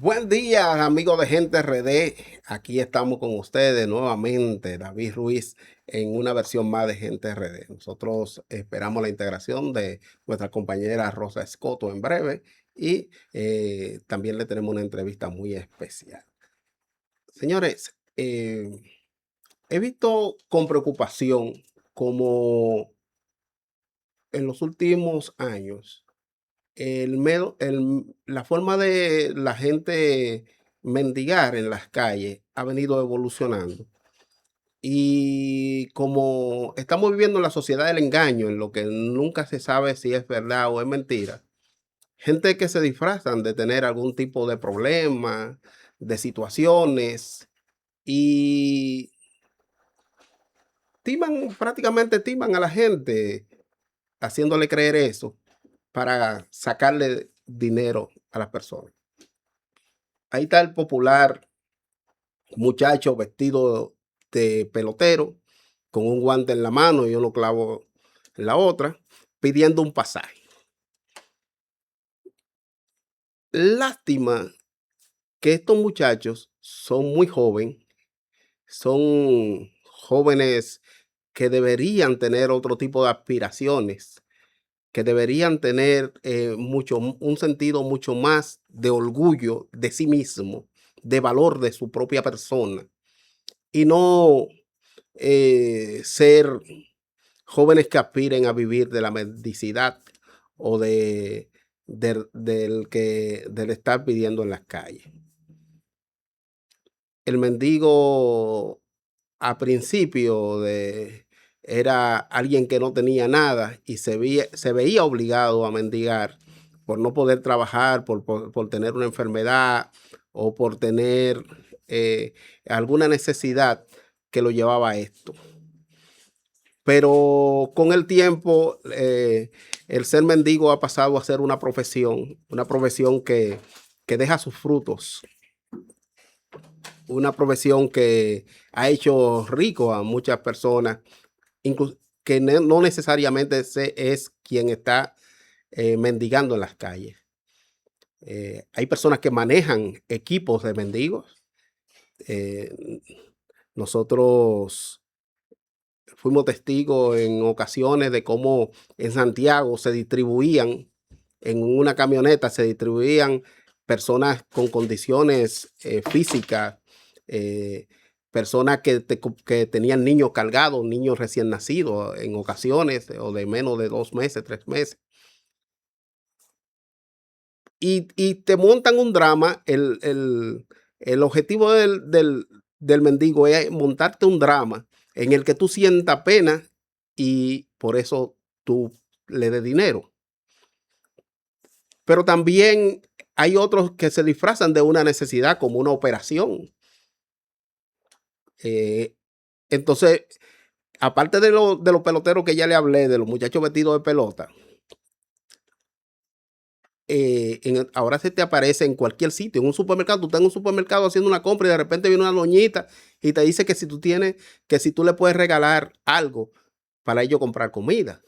Buen día, amigos de Gente RD. Aquí estamos con ustedes nuevamente, David Ruiz, en una versión más de Gente RD. Nosotros esperamos la integración de nuestra compañera Rosa Escoto en breve y también le tenemos una entrevista muy especial. Señores, he visto con preocupación como en los últimos años la forma de la gente mendigar en las calles ha venido evolucionando. Y como estamos viviendo en la sociedad del engaño, en lo que nunca se sabe si es verdad o es mentira, gente que se disfrazan de tener algún tipo de problema, de situaciones, y prácticamente timan a la gente, haciéndole creer eso para sacarle dinero a las personas. Ahí está el popular muchacho vestido de pelotero, con un guante en la mano y uno clavo en la otra, pidiendo un pasaje. Lástima que estos muchachos son muy jóvenes, son jóvenes que deberían tener otro tipo de aspiraciones, que deberían tener un sentido mucho más de orgullo de sí mismo, de valor de su propia persona, y no ser jóvenes que aspiren a vivir de la mendicidad o del estar pidiendo en las calles. El mendigo a principio era alguien que no tenía nada y se veía obligado a mendigar por no poder trabajar, por tener una enfermedad o por tener alguna necesidad que lo llevaba a esto. Pero con el tiempo, el ser mendigo ha pasado a ser una profesión que deja sus frutos, una profesión que ha hecho rico a muchas personas, que no necesariamente es quien está mendigando en las calles. Hay personas que manejan equipos de mendigos. Eh, Nosotros fuimos testigos en ocasiones de cómo en Santiago en una camioneta se distribuían personas con condiciones físicas, eh, personas que tenían niños cargados, niños recién nacidos en ocasiones, o de menos de 2 meses, 3 meses. Y te montan un drama. El objetivo del mendigo es montarte un drama en el que tú sientas pena y por eso tú le des dinero. Pero también hay otros que se disfrazan de una necesidad como una operación. Eh, entonces, aparte de los peloteros que ya le hablé, de los muchachos vestidos de pelota, ahora se te aparece en cualquier sitio, en un supermercado. Tú estás en un supermercado haciendo una compra y de repente viene una doñita y te dice que si tú le puedes regalar algo para ellos comprar comida.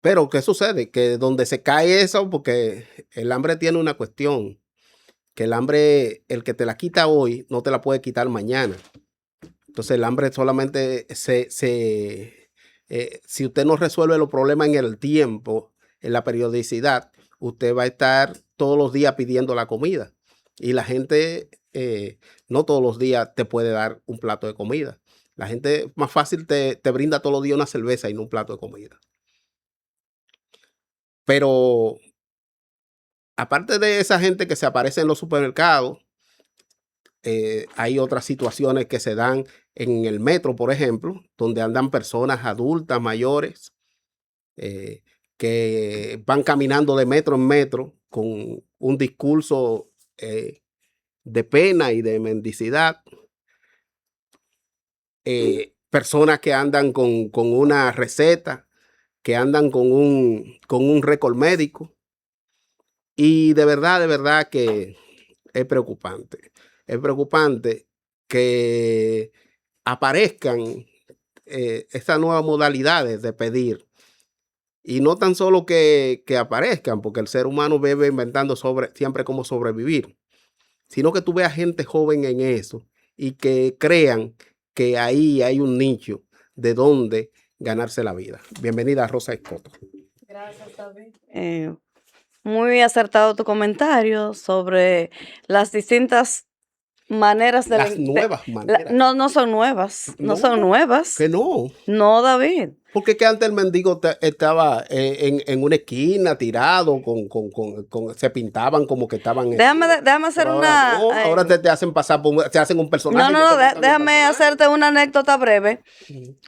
Pero ¿qué sucede? Que donde se cae eso, porque el hambre tiene una cuestión, que el hambre, el que te la quita hoy, no te la puede quitar mañana. Entonces el hambre solamente si usted no resuelve los problemas en el tiempo, en la periodicidad, usted va a estar todos los días pidiendo la comida. Y la gente no todos los días te puede dar un plato de comida. La gente más fácil te brinda todos los días una cerveza y no un plato de comida. Pero aparte de esa gente que se aparece en los supermercados, hay otras situaciones que se dan en el metro, por ejemplo, donde andan personas adultas, mayores, eh, que van caminando de metro en metro con un discurso de pena y de mendicidad. Personas que andan con una receta, que andan con un récord médico. Y de verdad que es preocupante. Es preocupante que aparezcan estas nuevas modalidades de pedir. Y no tan solo que aparezcan, porque el ser humano vive inventando siempre cómo sobrevivir, sino que tú veas gente joven en eso y que crean que ahí hay un nicho de donde ganarse la vida. Bienvenida, Rosa Escoto. Gracias, David. Muy acertado tu comentario sobre las distintas maneras de... Las nuevas maneras. No son nuevas, no son nuevas. Que no. No, David. Porque que antes el mendigo estaba en una esquina tirado, se pintaban como que estaban... Déjame hacer una... No, ahora te hacen pasar te hacen un personaje. No, déjame hacerte una anécdota breve.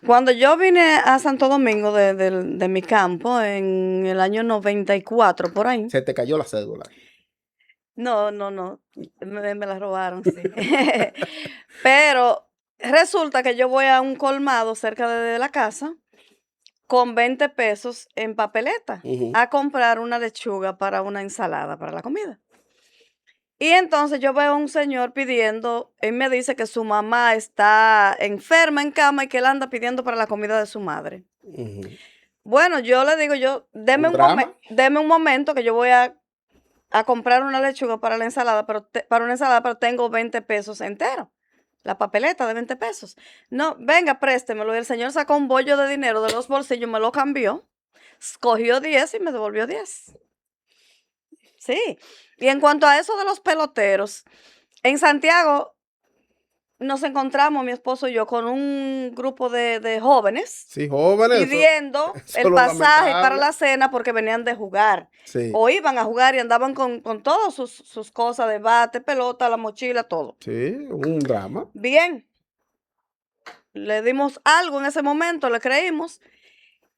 Cuando yo vine a Santo Domingo de mi campo en el año 94, por ahí. Se te cayó la cédula. No. Me la robaron, sí. Pero resulta que yo voy a un colmado cerca de la casa con 20 pesos en papeleta a comprar una lechuga para una ensalada para la comida. Y entonces yo veo a un señor pidiendo, él me dice que su mamá está enferma en cama y que él anda pidiendo para la comida de su madre. Bueno, yo le digo, deme un momento que yo voy a comprar una lechuga para la ensalada, pero tengo 20 pesos enteros. La papeleta de 20 pesos. No, venga, préstemelo. Y el señor sacó un bollo de dinero de los bolsillos, me lo cambió, cogió 10 y me devolvió 10. Sí. Y en cuanto a eso de los peloteros, en Santiago nos encontramos, mi esposo y yo, con un grupo de jóvenes. Sí, jóvenes. Pidiendo el pasaje para la cena porque venían de jugar. Sí. O iban a jugar y andaban con todas sus cosas de bate, pelota, la mochila, todo. Sí, un drama. Bien. Le dimos algo en ese momento, le creímos.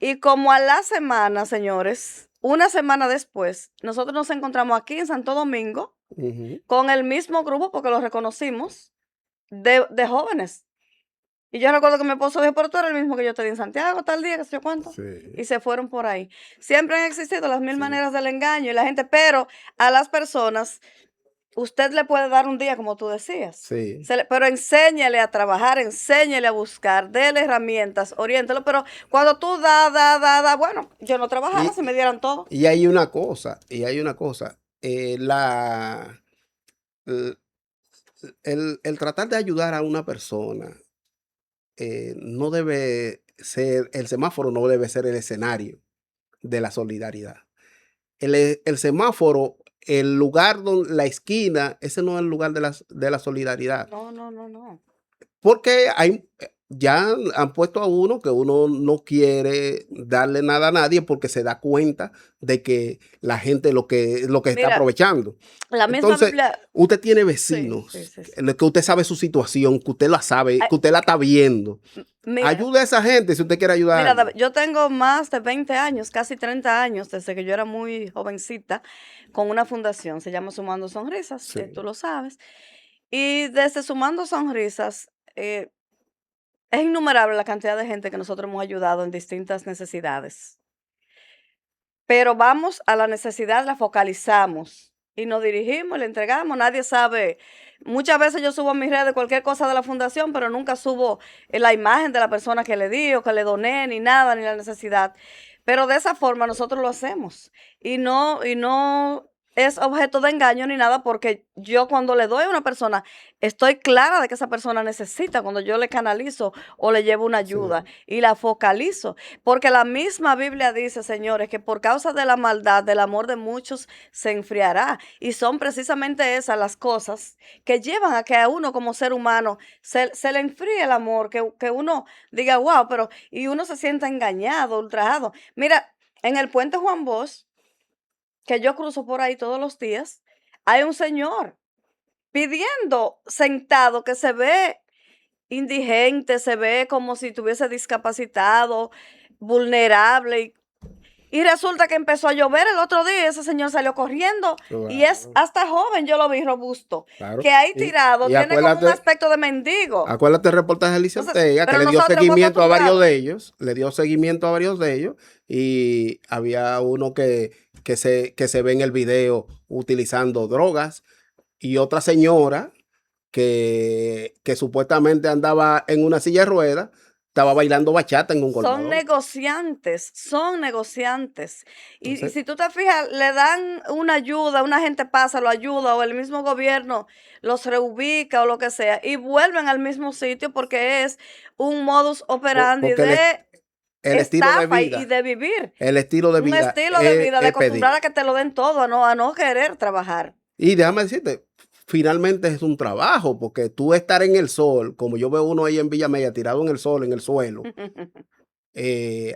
Y como a la semana, señores, una semana después, nosotros nos encontramos aquí en Santo Domingo con el mismo grupo, porque lo reconocimos, de jóvenes. Y yo recuerdo que mi esposo dijo, pero tú eres el mismo que yo te di en Santiago tal día, que sé yo cuánto. Sí. Y se fueron por ahí. Siempre han existido las mil maneras del engaño y la gente, pero a las personas, usted le puede dar un día, como tú decías. Sí. Pero enséñale a trabajar, enséñale a buscar, déle herramientas, oriéntelo. Pero cuando tú bueno, yo no trabajara si me dieran todo. Y hay una cosa, el tratar de ayudar a una persona no debe ser, el semáforo no debe ser el escenario de la solidaridad. El semáforo, el lugar donde la esquina, ese no es el lugar de la solidaridad. No. Porque ya han puesto a uno que uno no quiere darle nada a nadie porque se da cuenta de que la gente lo que está aprovechando. La misma Entonces, Biblia, usted tiene vecinos, que usted sabe su situación, que usted la sabe, que usted la está viendo. Ayude a esa gente si usted quiere ayudar. Mira, David, yo tengo más de 20 años, casi 30 años, desde que yo era muy jovencita, con una fundación, se llama Sumando Sonrisas, que tú lo sabes. Y desde Sumando Sonrisas, es innumerable la cantidad de gente que nosotros hemos ayudado en distintas necesidades. Pero vamos a la necesidad, la focalizamos y nos dirigimos, le entregamos. Nadie sabe. Muchas veces yo subo a mis redes cualquier cosa de la fundación, pero nunca subo la imagen de la persona que le di o que le doné, ni nada, ni la necesidad. Pero de esa forma nosotros lo hacemos. Y no es objeto de engaño ni nada, porque yo cuando le doy a una persona, estoy clara de que esa persona necesita, cuando yo le canalizo o le llevo una ayuda y la focalizo. Porque la misma Biblia dice, señores, que por causa de la maldad, del amor de muchos se enfriará. Y son precisamente esas las cosas que llevan a que a uno como ser humano se le enfríe el amor, que uno diga, wow, pero y uno se sienta engañado, ultrajado. Mira, en el puente Juan Bosch, que yo cruzo por ahí todos los días, hay un señor pidiendo sentado que se ve indigente, se ve como si estuviese discapacitado, vulnerable. Y resulta que empezó a llover el otro día y ese señor salió corriendo. Claro. Y es hasta joven, yo lo vi robusto. Claro. Que ahí tirado, tiene como un aspecto de mendigo. Acuérdate el reportaje de Alicia Ortega, que le dio seguimiento a varios de ellos. Le dio seguimiento a varios de ellos. Y había uno que se ve en el video utilizando drogas. Y otra señora que supuestamente andaba en una silla de ruedas, estaba bailando bachata en un Son colmado. negociantes, son negociantes. Y Entonces, si tú te fijas, le dan una ayuda, una gente pasa, lo ayuda, o el mismo gobierno los reubica o lo que sea, y vuelven al mismo sitio porque es un modus operandi porque de el estilo de estafa y vida, de vivir. el estilo de Un vida estilo de vida, de es acostumbrar pedir. a que te lo den todo, a no querer trabajar. Y déjame decirte, finalmente es un trabajo, porque tú estar en el sol, como yo veo uno ahí en Villa Mella, tirado en el sol, en el suelo,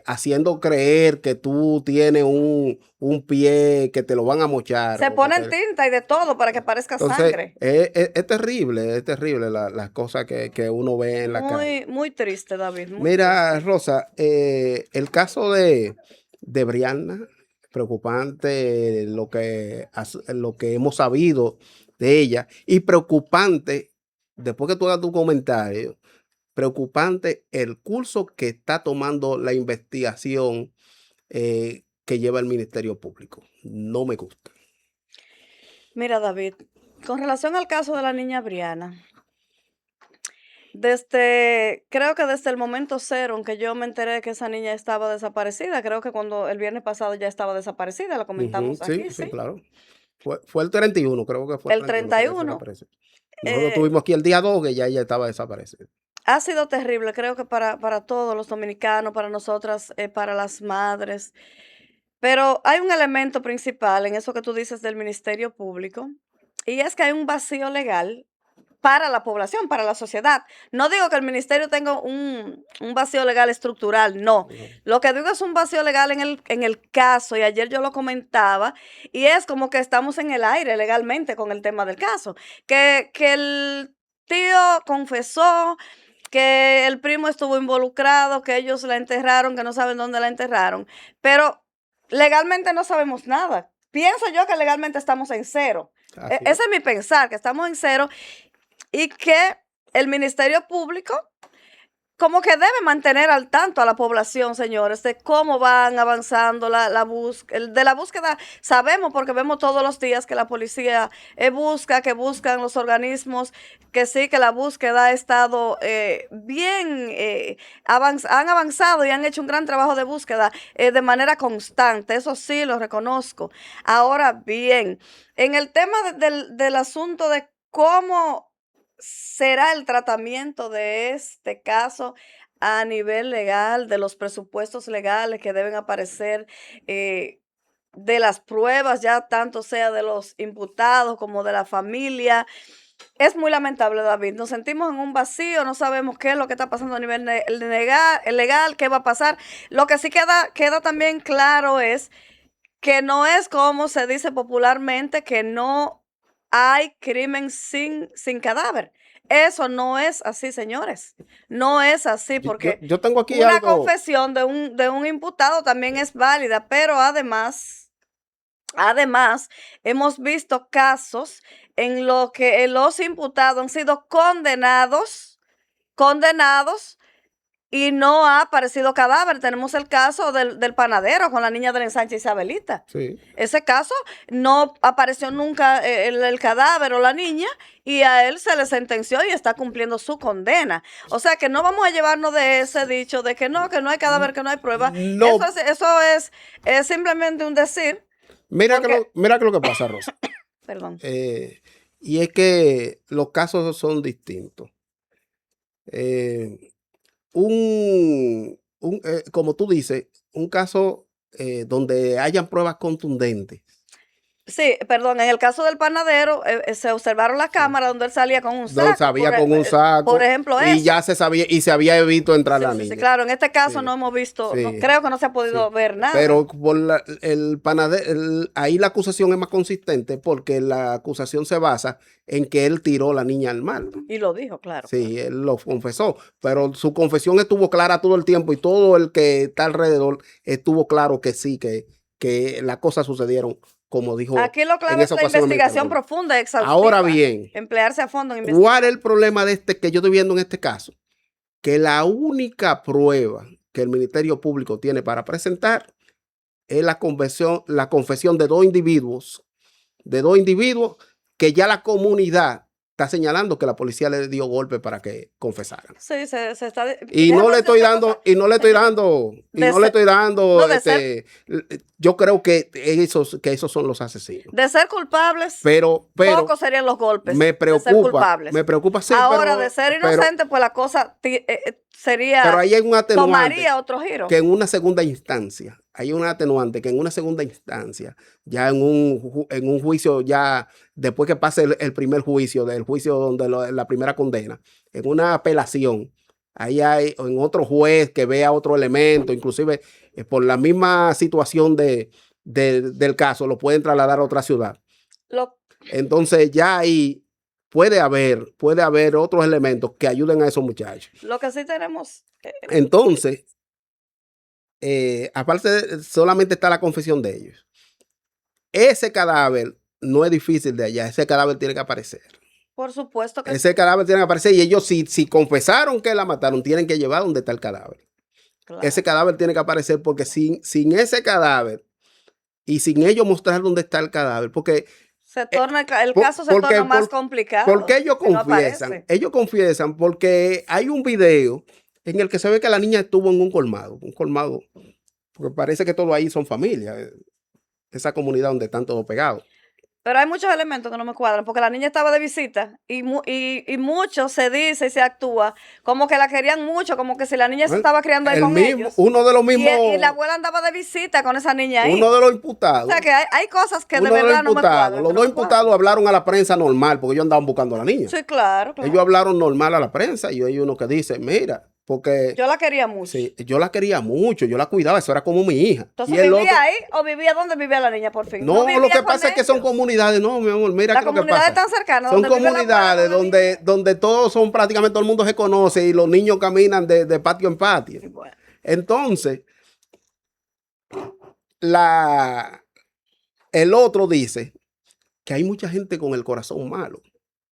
haciendo creer que tú tienes un pie, que te lo van a mochar. Se ponen tinta y de todo para que parezca Entonces, sangre. es terrible las cosas que uno ve en la calle. Muy, muy triste, David, muy Mira, triste. Rosa, el caso de Brianna, preocupante lo que hemos sabido de ella, y preocupante, después que tú hagas tu comentario, preocupante el curso que está tomando la investigación que lleva el Ministerio Público. No me gusta. Mira, David, con relación al caso de la niña Briana, creo que desde el momento cero en que yo me enteré de que esa niña estaba desaparecida, creo que cuando el viernes pasado ya estaba desaparecida, lo Ujú, comentamos sí, aquí, sí, ¿sí? claro. Fue el 31, creo que fue el El 31 que ella 31, desapareció. Nosotros eh, tuvimos aquí el día 2 que ya ella estaba desaparecida. ha sido terrible, creo que para todos los dominicanos, para nosotras, para las madres, pero hay un elemento principal en eso que tú dices del Ministerio Público, y es que hay un vacío legal para la población, para la sociedad. No digo que el ministerio tenga un vacío legal estructural, no. No. Lo que digo es un vacío legal en el caso, y ayer yo lo comentaba, y es como que estamos en el aire legalmente con el tema del caso. Que el tío confesó que el primo estuvo involucrado, que ellos la enterraron, que no saben dónde la enterraron, pero legalmente no sabemos nada. Pienso yo que legalmente estamos en cero. Así es. Ese es mi pensar, que estamos en cero y que el Ministerio Público como que debe mantener al tanto a la población, señores, de cómo van avanzando de la búsqueda. Sabemos porque vemos todos los días que la policía busca, que buscan los organismos, que sí, que la búsqueda ha estado bien, han avanzado y han hecho un gran trabajo de búsqueda de manera constante, eso sí lo reconozco. Ahora bien, en el tema del asunto de cómo será el tratamiento de este caso a nivel legal, de los presupuestos legales que deben aparecer, de las pruebas, ya tanto sea de los imputados como de la familia. Es muy lamentable, David. Nos sentimos en un vacío, no sabemos qué es lo que está pasando a nivel legal, qué va a pasar. Lo que sí queda también claro es que no es como se dice popularmente, que no hay crimen sin cadáver. Eso no es así, señores. No es así porque Yo tengo aquí una algo. confesión de un imputado también es válida, pero además, hemos visto casos en los que los imputados han sido condenados y no ha aparecido cadáver. Tenemos el caso del panadero con la niña de la ensanche Isabelita. Sí. Ese caso no apareció nunca el cadáver o la niña y a él se le sentenció y está cumpliendo su condena. O sea que no vamos a llevarnos de ese dicho de que no hay cadáver, que no hay prueba. No, Eso es simplemente un decir, porque, mira que lo que pasa, Rosa. perdón. Eh, y es que los casos son distintos. Eh, como tú dices, un caso donde hayan pruebas contundentes. Sí, perdón, en el caso del panadero se observaron las Sí. cámaras donde él salía con un Lo saco, sabía con un por saco ejemplo y eso. ya se sabía y se había visto entrar Sí, la sí, sí, niña. claro, en este caso Sí, no hemos visto, no, sí, creo que no se ha podido sí. ver nada. Pero por el panadero, ahí la acusación es más consistente porque la acusación se basa en que él tiró a la niña al mar. Y lo dijo, claro, claro. Sí, él lo confesó, pero su confesión estuvo clara todo el tiempo y todo el que está alrededor estuvo claro que sí, que las cosas sucedieron como dijo Aquí lo en clave es esa la ocasión el Ministerio investigación Público. profunda, Ahora exhaustiva, bien, emplearse a fondo en ¿cuál es investigar. el problema de que yo estoy viendo en este caso? Que la única prueba que el Ministerio Público tiene para presentar es la confesión de dos individuos que ya la comunidad está señalando que la policía le dio golpe para que confesaran. Sí, se está. Y no le estoy dando, y no le estoy dando, y no le estoy dando, yo creo que esos son los asesinos. De ser culpables, pero pocos serían los golpes. Me preocupa, de ser culpables. Me preocupa, sí. Ahora, de ser inocente, pues la cosa sería. Pero ahí hay un atenuante. Tomaría otro giro. Que en una segunda instancia, hay un atenuante que en una segunda instancia, ya en un juicio, ya después que pase el primer juicio, del juicio donde la primera condena, en una apelación, ahí hay en otro juez que vea otro elemento, inclusive por la misma situación del caso, lo pueden trasladar a otra ciudad. Entonces ya ahí puede haber otros elementos que ayuden a esos muchachos. Lo que sí tenemos. Entonces, aparte, solamente está la confesión de ellos. Ese cadáver no es difícil de hallar, ese cadáver tiene que aparecer. Por supuesto que ese cadáver tiene que aparecer y ellos si confesaron que la mataron, tienen que llevar donde está el cadáver. Claro. Ese cadáver tiene que aparecer porque sin ese cadáver y sin ellos mostrar dónde está el cadáver, porque el caso se torna más complicado. Porque ellos confiesan, porque hay un video en el que se ve que la niña estuvo en un colmado, porque parece que todo ahí son familias, esa comunidad donde están todos pegados. Pero hay muchos elementos que no me cuadran, porque la niña estaba de visita y mucho se dice y se actúa como que la querían mucho, como que si la niña se estaba criando ahí con ellos. Uno de los mismos. Y la abuela andaba de visita con esa niña ahí. Uno de los imputados. O sea que hay cosas que de verdad no me cuadran. Los dos imputados hablaron a la prensa normal, porque ellos andaban buscando a la niña. Sí, claro. Ellos hablaron normal a la prensa y hay uno que dice, mira, porque yo la quería mucho. Sí, yo la quería mucho, yo la cuidaba, eso era como mi hija. Entonces, ¿vivía ahí o vivía donde vivía la niña por fin? No, lo que pasa es que son comunidades, no, mi amor, mira las comunidades están cercanas. Son comunidades donde todos son, prácticamente todo el mundo se conoce y los niños caminan de patio en patio. Bueno. Entonces, el otro dice que hay mucha gente con el corazón malo.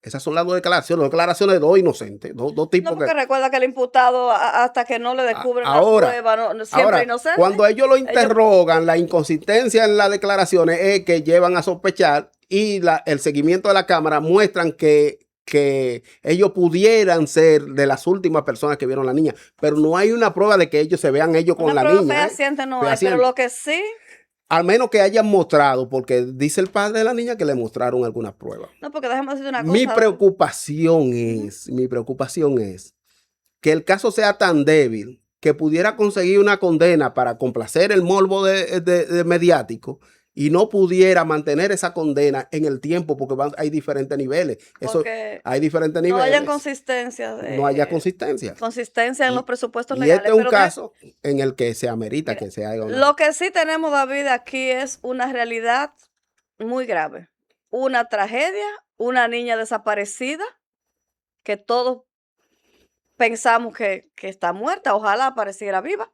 Esas son las declaraciones de dos inocentes, dos tipos. No, porque recuerda que el imputado, hasta que no le descubren la prueba, siempre inocente. Cuando ellos lo interrogan, la inconsistencia en las declaraciones es que llevan a sospechar y el seguimiento de la cámara muestran que ellos pudieran ser de las últimas personas que vieron a la niña, pero no hay una prueba de que ellos se vean ellos con la niña. Fehaciente no hay, pero lo que sí. Al menos que hayan mostrado, porque dice el padre de la niña que le mostraron algunas pruebas. No, porque déjame decir una cosa. Mi preocupación es que el caso sea tan débil que pudiera conseguir una condena para complacer el morbo de mediático y no pudiera mantener esa condena en el tiempo porque hay diferentes niveles. Hay diferentes niveles. No haya consistencia. No haya consistencia. Consistencia en los presupuestos legales. Y este es un caso en el que se amerita que se haga Lo que sí tenemos, David, aquí es una realidad muy grave. Una tragedia, una niña desaparecida que todos pensamos que está muerta, ojalá apareciera viva.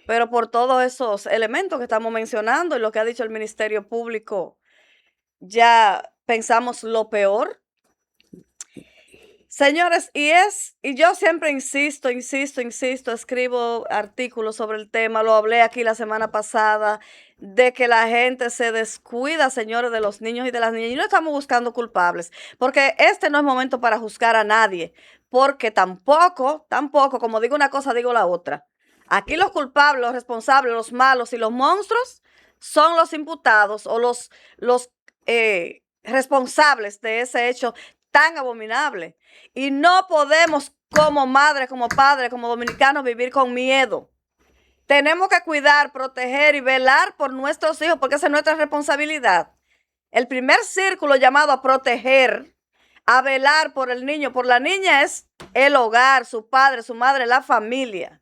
Pero por todos esos elementos que estamos mencionando y lo que ha dicho el Ministerio Público, ya pensamos lo peor. Señores, y yo siempre insisto, escribo artículos sobre el tema, lo hablé aquí la semana pasada, de que la gente se descuida, señores, de los niños y de las niñas. Y no estamos buscando culpables, porque este no es momento para juzgar a nadie, porque tampoco, como digo una cosa, digo la otra. Aquí los culpables, los responsables, los malos y los monstruos son los imputados o los responsables de ese hecho tan abominable. Y no podemos como madres, como padres, como dominicanos vivir con miedo. Tenemos que cuidar, proteger y velar por nuestros hijos porque esa es nuestra responsabilidad. El primer círculo llamado a proteger, a velar por el niño, por la niña es el hogar, su padre, su madre, la familia.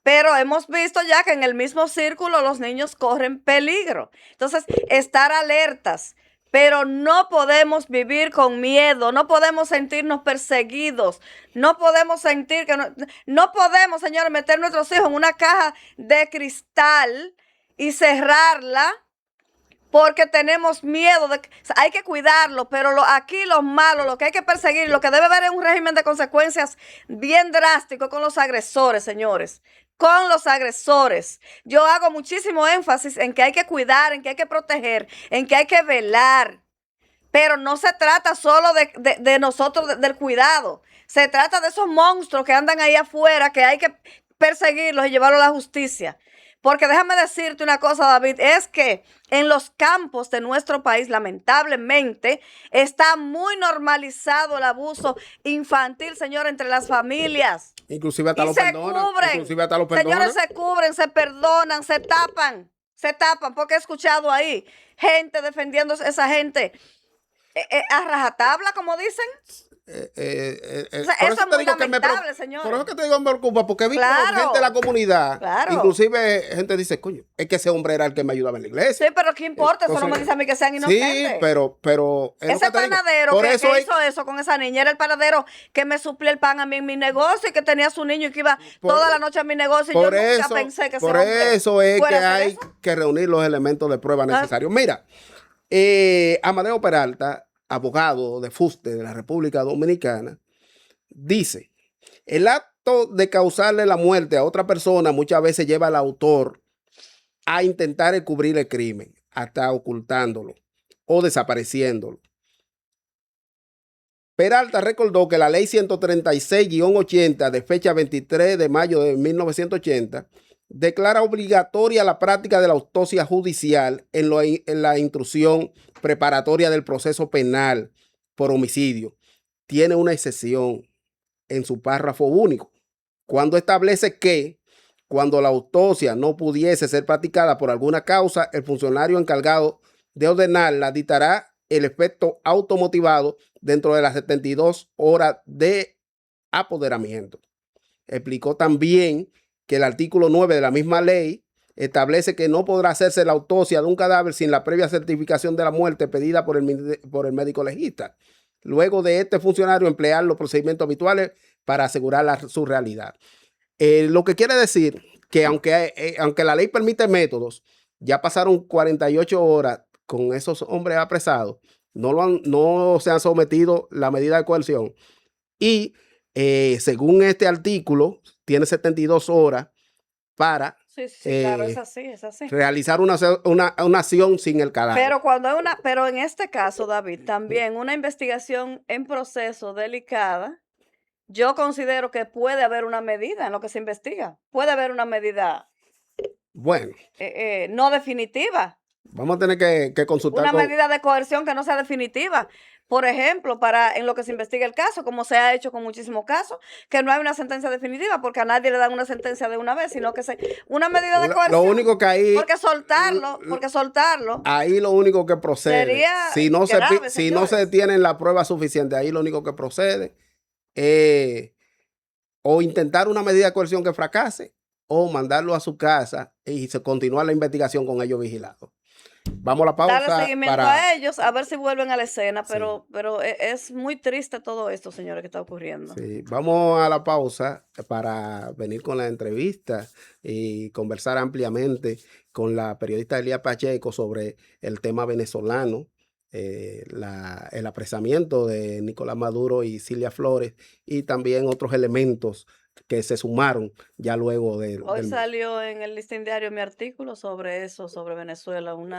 Pero hemos visto ya que en el mismo círculo los niños corren peligro. Entonces, estar alertas. Pero no podemos vivir con miedo, no podemos sentirnos perseguidos, no podemos sentir que no podemos, señores, meter nuestros hijos en una caja de cristal y cerrarla porque tenemos miedo. Hay que cuidarlo, pero aquí los malos, lo que hay que perseguir, lo que debe haber es un régimen de consecuencias bien drástico con los agresores, señores. Con los agresores. Yo hago muchísimo énfasis en que hay que cuidar, en que hay que proteger, en que hay que velar. Pero no se trata solo de nosotros, del cuidado. Se trata de esos monstruos que andan ahí afuera, que hay que perseguirlos y llevarlos a la justicia. Porque déjame decirte una cosa, David, es que en los campos de nuestro país, lamentablemente, está muy normalizado el abuso infantil, señor, entre las familias. Inclusive hasta Y lo se perdonan. cubren. Inclusive hasta lo perdonan. Señores, se cubren, se perdonan, se tapan, porque he escuchado ahí gente defendiendo a esa gente a rajatabla, como dicen. O sea, Por eso es muy lamentable, señor. Por eso que te digo me preocupa, porque he visto Claro, gente de la comunidad, claro. inclusive gente dice, coño, es que ese hombre era el que me ayudaba en la iglesia. Sí, pero ¿qué importa? Eso no me dice a mí que sean inocentes. Sí, pero ese panadero que hizo eso con esa niña era el panadero que me suplía el pan a mí en mi negocio y que tenía a su niño y que iba toda la noche a mi negocio y yo nunca pensé que ese hombre Por eso es que hay eso. que reunir los elementos de prueba necesarios. Mira, Amadeo Peralta, abogado de fuste de la República Dominicana, dice, el acto de causarle la muerte a otra persona muchas veces lleva al autor a intentar encubrir el crimen, hasta ocultándolo o desapareciéndolo. Peralta recordó que la ley 136-80 de fecha 23 de mayo de 1980 declara obligatoria la práctica de la autopsia judicial en la instrucción preparatoria del proceso penal por homicidio. Tiene una excepción en su párrafo único, cuando establece que cuando la autopsia no pudiese ser practicada por alguna causa, el funcionario encargado de ordenarla dictará el efecto automotivado dentro de las 72 horas de apoderamiento. Explicó también que el artículo 9 de la misma ley establece que no podrá hacerse la autopsia de un cadáver sin la previa certificación de la muerte pedida por el médico legista. Luego de este funcionario emplear los procedimientos habituales para asegurar su realidad. Lo que quiere decir que aunque la ley permite métodos, ya pasaron 48 horas con esos hombres apresados, no se han sometido la medida de coerción y según este artículo tiene 72 horas para claro, es así. realizar una acción sin el cadáver. Pero en este caso, David, también una investigación en proceso delicada, yo considero que puede haber una medida en lo que se investiga. Puede haber una medida no definitiva. Vamos a tener que consultar. Una medida de coerción que no sea definitiva. Por ejemplo, en lo que se investiga el caso, como se ha hecho con muchísimos casos, que no hay una sentencia definitiva porque a nadie le dan una sentencia de una vez, sino que una medida de coerción. Lo único que ahí... Porque soltarlo. Ahí lo único que procede. Sería si no se detienen las pruebas suficientes, ahí lo único que procede o intentar una medida de coerción que fracase o mandarlo a su casa y se continúa la investigación con ellos vigilados. Vamos a la pausa. Darle seguimiento a ellos, a ver si vuelven a la escena, pero es muy triste todo esto, señores, que está ocurriendo. Sí, vamos a la pausa para venir con la entrevista y conversar ampliamente con la periodista Elia Pacheco sobre el tema venezolano, el apresamiento de Nicolás Maduro y Cilia Flores y también otros elementos que se sumaron ya luego de... Hoy salió en el Listín Diario mi artículo sobre eso, sobre Venezuela, un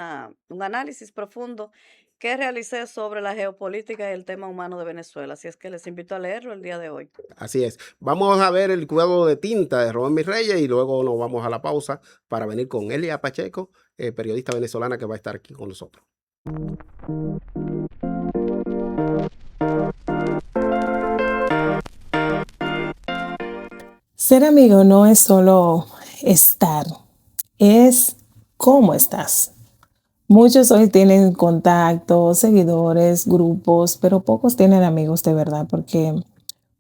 análisis profundo que realicé sobre la geopolítica y el tema humano de Venezuela. Así es que les invito a leerlo el día de hoy. Así es. Vamos a ver el cuadro de tinta de Rubén Mirreyes y luego nos vamos a la pausa para venir con Elia Pacheco, periodista venezolana que va a estar aquí con nosotros. Ser amigo no es solo estar, es cómo estás. Muchos hoy tienen contactos, seguidores, grupos, pero pocos tienen amigos de verdad, porque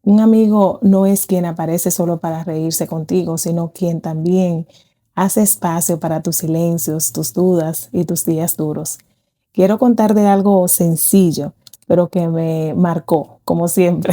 un amigo no es quien aparece solo para reírse contigo, sino quien también hace espacio para tus silencios, tus dudas y tus días duros. Quiero contar de algo sencillo, pero que me marcó, como siempre.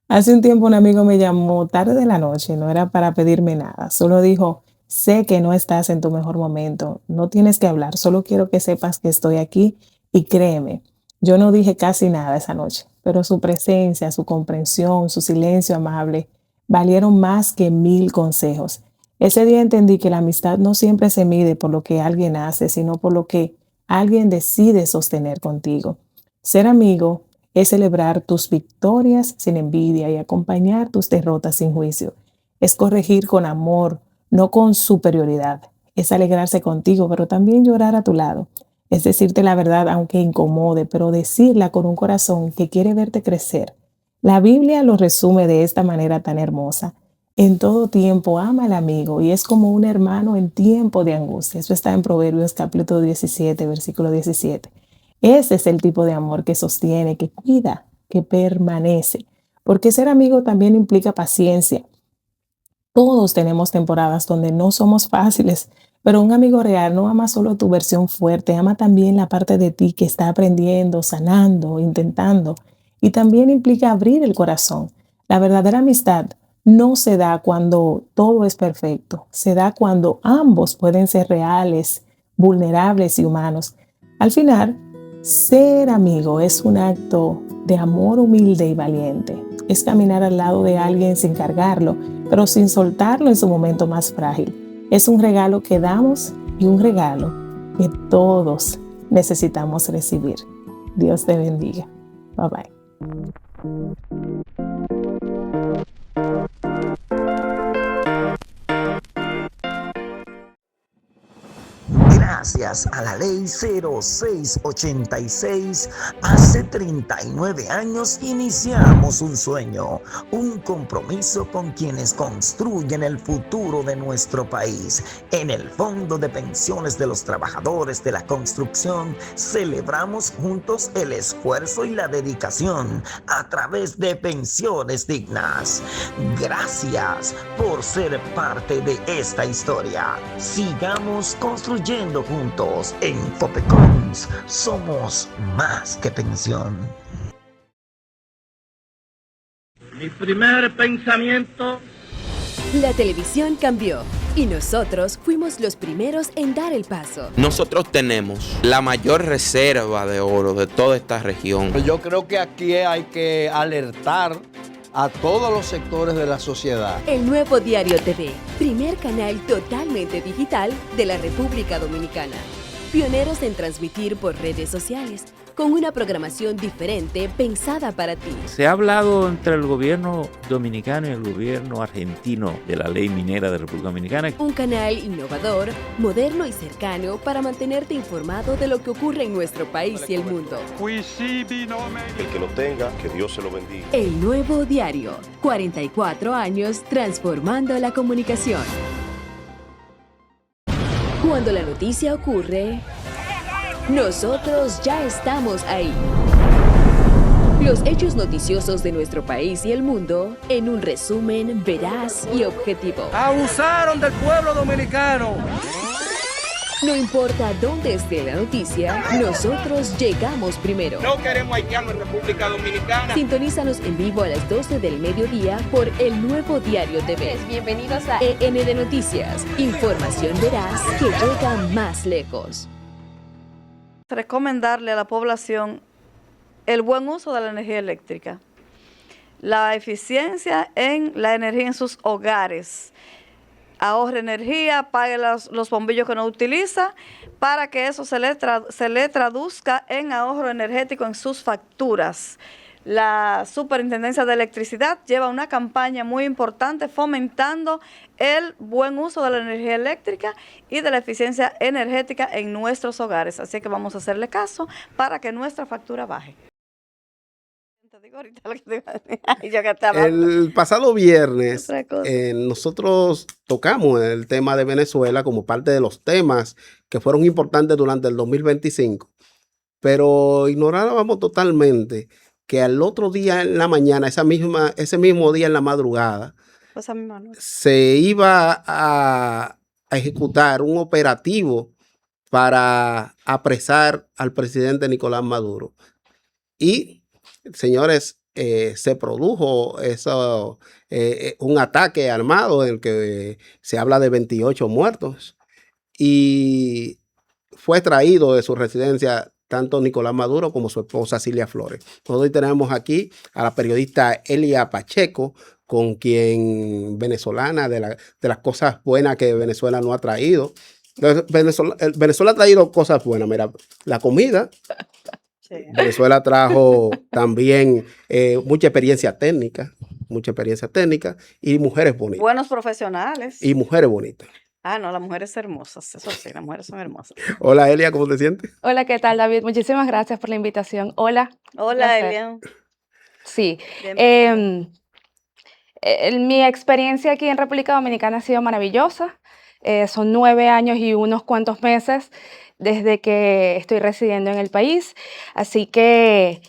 Hace un tiempo un amigo me llamó tarde de la noche, no era para pedirme nada, solo dijo, sé que no estás en tu mejor momento, no tienes que hablar, solo quiero que sepas que estoy aquí y créeme, yo no dije casi nada esa noche, pero su presencia, su comprensión, su silencio amable valieron más que 1000 consejos. Ese día entendí que la amistad no siempre se mide por lo que alguien hace, sino por lo que alguien decide sostener contigo. Ser amigo es celebrar tus victorias sin envidia y acompañar tus derrotas sin juicio. Es corregir con amor, no con superioridad. Es alegrarse contigo, pero también llorar a tu lado. Es decirte la verdad aunque incomode, pero decirla con un corazón que quiere verte crecer. La Biblia lo resume de esta manera tan hermosa. En todo tiempo ama al amigo y es como un hermano en tiempo de angustia. Eso está en Proverbios capítulo 17, versículo 17. Ese es el tipo de amor que sostiene, que cuida, que permanece. Porque ser amigo también implica paciencia. Todos tenemos temporadas donde no somos fáciles, pero un amigo real no ama solo tu versión fuerte, ama también la parte de ti que está aprendiendo, sanando, intentando. Y también implica abrir el corazón. La verdadera amistad no se da cuando todo es perfecto, se da cuando ambos pueden ser reales, vulnerables y humanos. Al final, ser amigo es un acto de amor humilde y valiente. Es caminar al lado de alguien sin cargarlo, pero sin soltarlo en su momento más frágil. Es un regalo que damos y un regalo que todos necesitamos recibir. Dios te bendiga. Bye bye. Gracias a la ley 0686, hace 39 años iniciamos un sueño, un compromiso con quienes construyen el futuro de nuestro país. En el Fondo de Pensiones de los Trabajadores de la Construcción celebramos juntos el esfuerzo y la dedicación a través de pensiones dignas. Gracias por ser parte de esta historia. Sigamos construyendo juntos. En Fopecons somos más que pensión. Mi primer pensamiento. La televisión cambió y nosotros fuimos los primeros en dar el paso. Nosotros tenemos la mayor reserva de oro de toda esta región. Yo creo que aquí hay que alertar a todos los sectores de la sociedad. El Nuevo Diario TV, primer canal totalmente digital de la República Dominicana. Pioneros en transmitir por redes sociales, con una programación diferente pensada para ti. Se ha hablado entre el gobierno dominicano y el gobierno argentino de la ley minera de República Dominicana. Un canal innovador, moderno y cercano para mantenerte informado de lo que ocurre en nuestro país y el mundo. El que lo tenga, que Dios se lo bendiga. El Nuevo Diario, 44 años transformando la comunicación. Cuando la noticia ocurre, nosotros ya estamos ahí. Los hechos noticiosos de nuestro país y el mundo en un resumen veraz y objetivo. Abusaron del pueblo dominicano. No importa dónde esté la noticia, nosotros llegamos primero. No queremos haitianos en República Dominicana. Sintonízanos en vivo a las 12 del mediodía por El Nuevo Diario TV. Bienvenidos a END Noticias. Información veraz que llega más lejos. recomendarle a la población el buen uso de la energía eléctrica, la eficiencia en la energía en sus hogares. Ahorre energía, pague los bombillos que no utiliza, para que eso se le traduzca en ahorro energético en sus facturas. La Superintendencia de Electricidad lleva una campaña muy importante fomentando el buen uso de la energía eléctrica y de la eficiencia energética en nuestros hogares. Así que vamos a hacerle caso para que nuestra factura baje. El pasado viernes nosotros tocamos el tema de Venezuela como parte de los temas que fueron importantes durante el 2025, pero ignorábamos totalmente que al otro día en la mañana, ese mismo día en la madrugada, se iba a ejecutar un operativo para apresar al presidente Nicolás Maduro. Y señores, se produjo un ataque armado en el que se habla de 28 muertos y fue traído de su residencia tanto Nicolás Maduro como su esposa Cilia Flores. Hoy tenemos aquí a la periodista Elia Pacheco, con quien venezolana, de las cosas buenas que Venezuela no ha traído. Venezuela ha traído cosas buenas, mira, la comida. Venezuela trajo también mucha experiencia técnica y mujeres bonitas. Buenos profesionales. Y mujeres bonitas. Ah, no, las mujeres hermosas, eso sí, las mujeres son hermosas. Hola Elia, ¿cómo te sientes? Hola, ¿qué tal, David? Muchísimas gracias por la invitación. Hola. Hola, placer. Elia. Sí. Bienvenida. Mi experiencia aquí en República Dominicana ha sido maravillosa. Son 9 años y unos cuantos meses desde que estoy residiendo en el país. Así que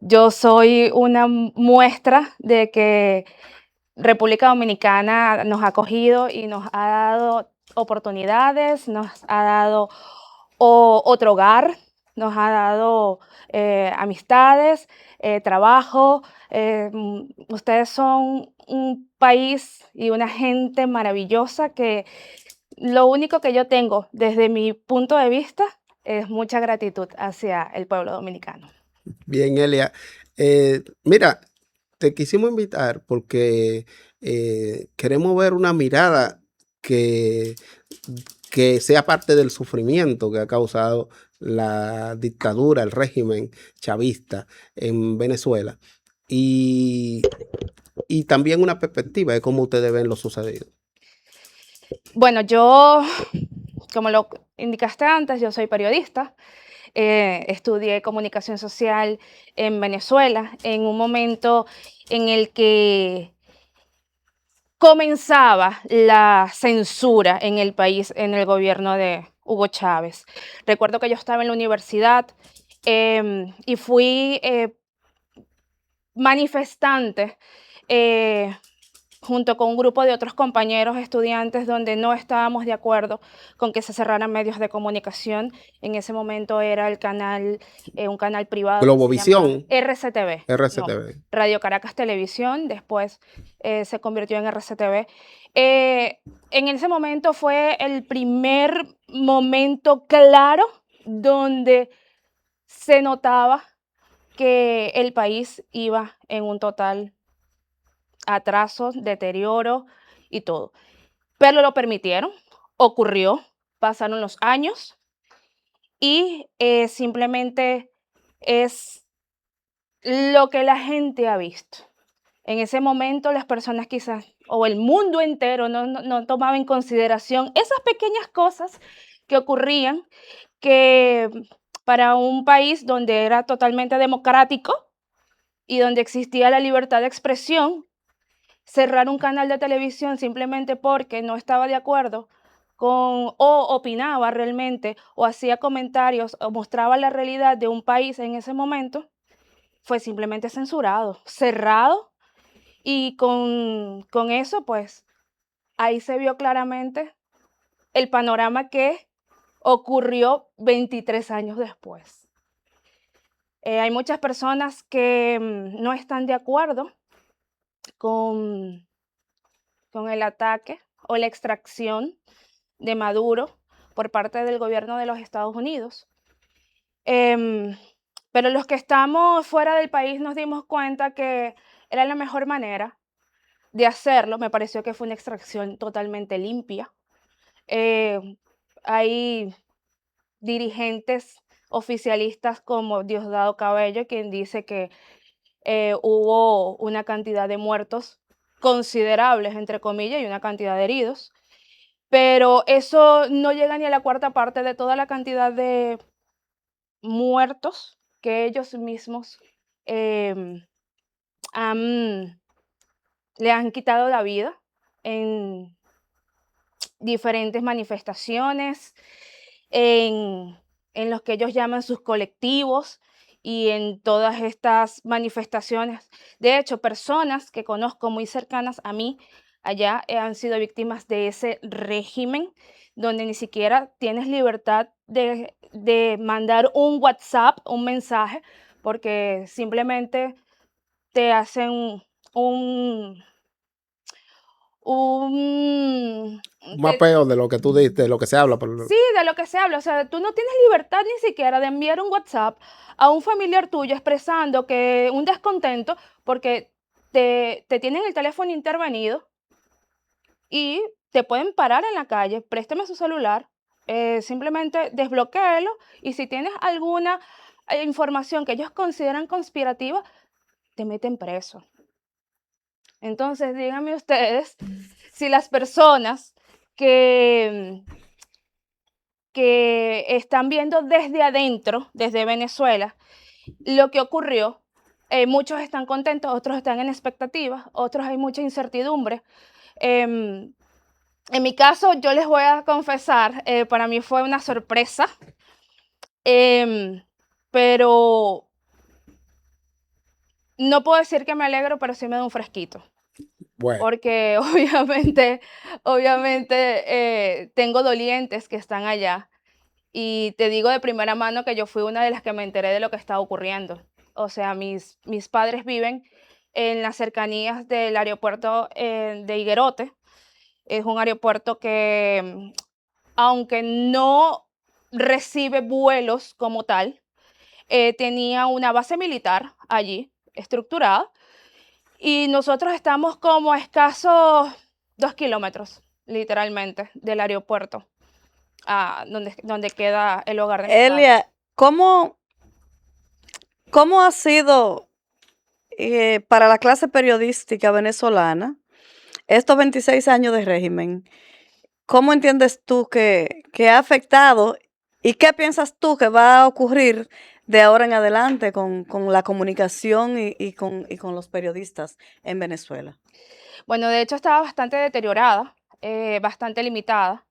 yo soy una muestra de que República Dominicana nos ha acogido y nos ha dado oportunidades, nos ha dado otro hogar, nos ha dado amistades, trabajo. Ustedes son un país y una gente maravillosa que lo único que yo tengo desde mi punto de vista es mucha gratitud hacia el pueblo dominicano. Bien, Elia. Mira, te quisimos invitar porque queremos ver una mirada que sea parte del sufrimiento que ha causado la dictadura, el régimen chavista en Venezuela. Y también una perspectiva de cómo ustedes ven lo sucedido. Bueno, yo, como lo indicaste antes, yo soy periodista. Estudié comunicación social en Venezuela en un momento en el que comenzaba la censura en el país, en el gobierno de Hugo Chávez. Recuerdo que yo estaba en la universidad y fui manifestante junto con un grupo de otros compañeros estudiantes donde no estábamos de acuerdo con que se cerraran medios de comunicación. En ese momento era el canal, un canal privado. Globovisión. RCTV. RCTV. No, Radio Caracas Televisión, después se convirtió en RCTV. En ese momento fue el primer momento claro donde se notaba que el país iba en un total atraso, deterioro y todo. Pero lo permitieron, ocurrió, pasaron los años y simplemente es lo que la gente ha visto. En ese momento las personas quizás, o el mundo entero, no tomaba en consideración esas pequeñas cosas que ocurrían, que para un país donde era totalmente democrático y donde existía la libertad de expresión, cerrar un canal de televisión simplemente porque no estaba de acuerdo con, o opinaba realmente, o hacía comentarios, o mostraba la realidad de un país en ese momento, fue simplemente censurado, cerrado, y con eso, pues, ahí se vio claramente el panorama que ocurrió 23 años después. Hay muchas personas que no están de acuerdo con el ataque o la extracción de Maduro por parte del gobierno de los Estados Unidos. Pero los que estamos fuera del país nos dimos cuenta que era la mejor manera de hacerlo. Me pareció que fue una extracción totalmente limpia. Hay dirigentes oficialistas como Diosdado Cabello, quien dice que hubo una cantidad de muertos considerables, entre comillas, y una cantidad de heridos, pero eso no llega ni a la cuarta parte de toda la cantidad de muertos que ellos mismos le han quitado la vida en diferentes manifestaciones, en los que ellos llaman sus colectivos y en todas estas manifestaciones. De hecho, personas que conozco muy cercanas a mí allá han sido víctimas de ese régimen donde ni siquiera tienes libertad de mandar un WhatsApp, un mensaje, porque simplemente te hacen un mapeo de lo que tú dices, de lo que se habla. Sí, de lo que se habla. O sea, tú no tienes libertad ni siquiera de enviar un WhatsApp a un familiar tuyo expresando que un descontento porque te tienen el teléfono intervenido y te pueden parar en la calle. Préstame su celular, simplemente desbloquéelo y si tienes alguna información que ellos consideran conspirativa, te meten preso. Entonces, díganme ustedes si las personas que están viendo desde adentro, desde Venezuela, lo que ocurrió, muchos están contentos, otros están en expectativa, otros hay mucha incertidumbre. En mi caso, yo les voy a confesar, para mí fue una sorpresa, pero no puedo decir que me alegro, pero sí me da un fresquito. Bueno, Porque obviamente tengo dolientes que están allá y te digo de primera mano que yo fui una de las que me enteré de lo que estaba ocurriendo. O sea, mis padres viven en las cercanías del aeropuerto de Higuerote. Es un aeropuerto que, aunque no recibe vuelos como tal, tenía una base militar allí estructurada y nosotros estamos como a escasos 2 kilómetros, literalmente, del aeropuerto, donde queda el hogar de mis padres. Elia, ¿cómo ha sido para la clase periodística venezolana estos 26 años de régimen? ¿Cómo entiendes tú que ha afectado y qué piensas tú que va a ocurrir de ahora en adelante con la comunicación y con los periodistas en Venezuela? Bueno, de hecho estaba bastante deteriorada, bastante limitada.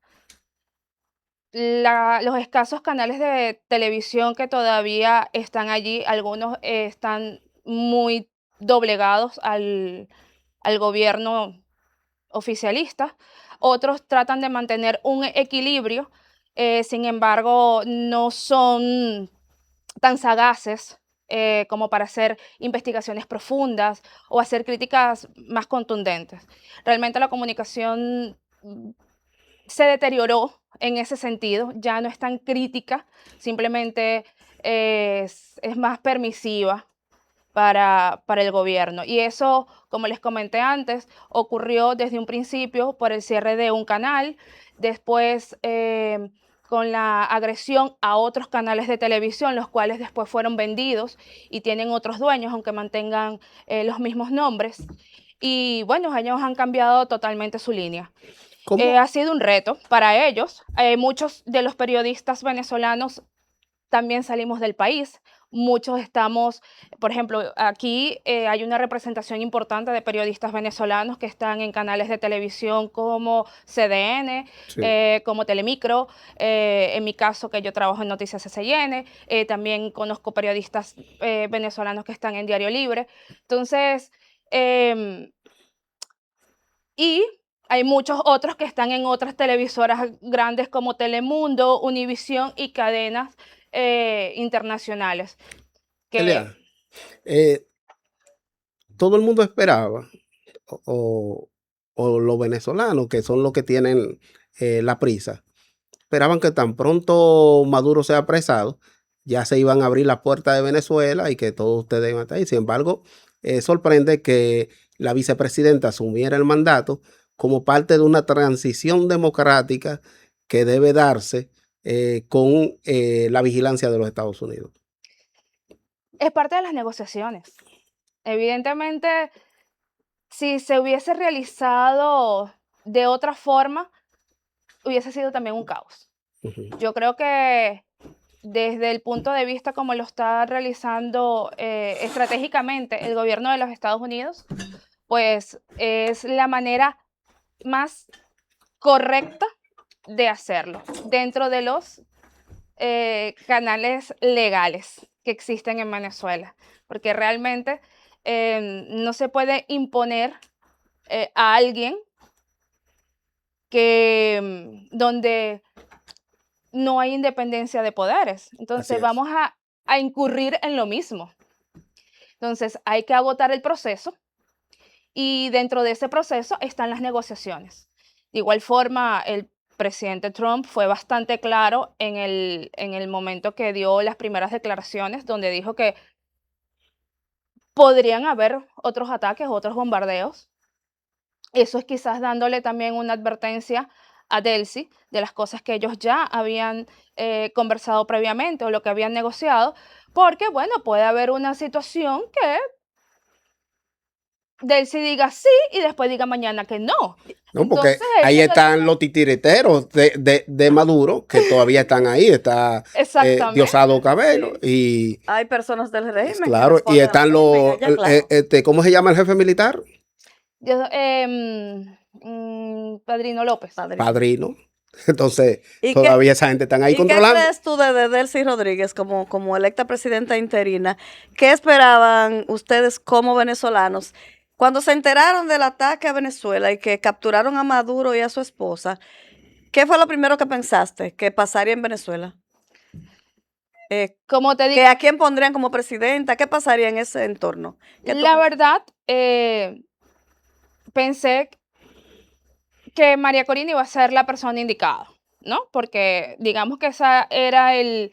Los escasos canales de televisión que todavía están allí, algunos están muy doblegados al gobierno oficialista, otros tratan de mantener un equilibrio, sin embargo, no son tan sagaces como para hacer investigaciones profundas o hacer críticas más contundentes. Realmente la comunicación se deterioró en ese sentido, ya no es tan crítica, simplemente es más permisiva para el gobierno. Y eso, como les comenté antes, ocurrió desde un principio por el cierre de un canal, después con la agresión a otros canales de televisión, los cuales después fueron vendidos y tienen otros dueños, aunque mantengan los mismos nombres. Y bueno, ellos han cambiado totalmente su línea. Ha sido un reto para ellos. Muchos de los periodistas venezolanos también salimos del país. Muchos estamos, por ejemplo, aquí hay una representación importante de periodistas venezolanos que están en canales de televisión como CDN, sí. como Telemicro, en mi caso que yo trabajo en Noticias SCN, también conozco periodistas venezolanos que están en Diario Libre. Entonces, y hay muchos otros que están en otras televisoras grandes como Telemundo, Univisión y cadenas internacionales. Elia, todo el mundo esperaba, o los venezolanos, que son los que tienen la prisa, esperaban que tan pronto Maduro sea apresado, ya se iban a abrir las puertas de Venezuela y que todos ustedes iban a estar ahí. Sin embargo, sorprende que la vicepresidenta asumiera el mandato como parte de una transición democrática que debe darse con la vigilancia de los Estados Unidos. Es parte de las negociaciones. Evidentemente, si se hubiese realizado de otra forma, hubiese sido también un caos. Yo creo que desde el punto de vista como lo está realizando estratégicamente el gobierno de los Estados Unidos, pues es la manera más correcta de hacerlo dentro de los canales legales que existen en Venezuela, porque realmente no se puede imponer a alguien que donde no hay independencia de poderes. Entonces vamos a incurrir en lo mismo. Entonces hay que agotar el proceso y dentro de ese proceso están las negociaciones. De igual forma, el presidente Trump fue bastante claro en el momento que dio las primeras declaraciones, donde dijo que podrían haber otros ataques, otros bombardeos. Eso es quizás dándole también una advertencia a Delcy de las cosas que ellos ya habían conversado previamente o lo que habían negociado, porque, bueno, puede haber una situación que Delcy diga sí y después diga mañana que no. No, porque Entonces, ahí eso están los titiriteros de Maduro, que todavía están ahí. Está Exactamente. Diosdado Cabello Sí. y Hay personas del régimen. claro, y están los, ¿cómo se llama el jefe militar? Padrino López. Padrino. Entonces, ¿Y todavía esa gente están ahí ¿Y controlando. qué crees tú de Delcy Rodríguez como electa presidenta interina? ¿Qué esperaban ustedes como venezolanos? Cuando se enteraron del ataque a Venezuela y que capturaron a Maduro y a su esposa, ¿qué fue lo primero que pensaste que pasaría en Venezuela? Como te digo, ¿Que a quién pondrían como presidenta? ¿Qué pasaría en ese entorno? La verdad, pensé que María Corina iba a ser la persona indicada, ¿no? Porque digamos que ese era el